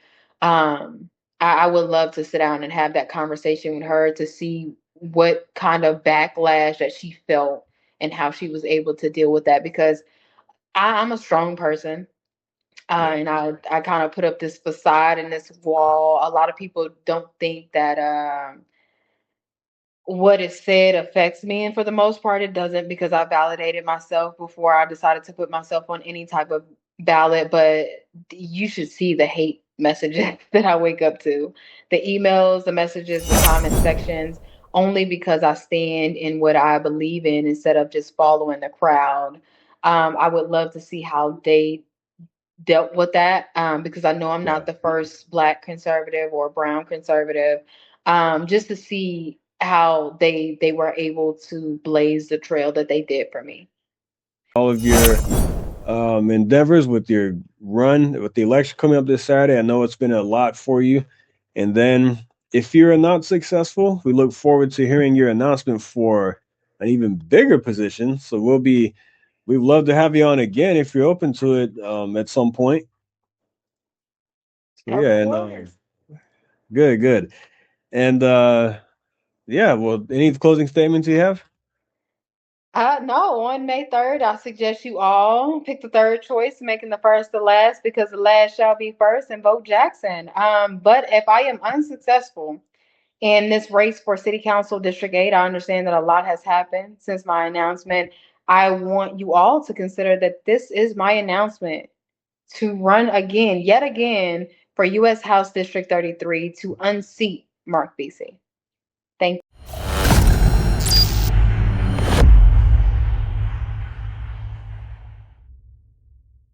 I would love to sit down and have that conversation with her to see what kind of backlash that she felt and how she was able to deal with that, because I'm a strong person. And I kind of put up this facade and this wall. A lot of people don't think that what is said affects me, and for the most part it doesn't, because I validated myself before I decided to put myself on any type of ballot. But you should see the hate messages that I wake up to, the emails, the messages, the comment sections, only because I stand in what I believe in instead of just following the crowd. I would love to see how they dealt with that, because I know I'm not the first Black conservative or brown conservative, just to see how they were able to blaze the trail that they did for me. All of your endeavors with your run, with the election coming up this Saturday. I know it's been a lot for you. And then if you're not successful, we look forward to hearing your announcement for an even bigger position. So we'd love to have you on again if you're open to it at some point. So, yeah, and good. And yeah, well, any closing statements you have? No, on May 3rd, I suggest you all pick the third choice, making the first the last, because the last shall be first, and vote Jackson. But if I am unsuccessful in this race for City Council District 8, I understand that a lot has happened since my announcement. I want you all to consider that this is my announcement to run again, yet again, for U.S. House District 33 to unseat Mark Beasley. Thank you.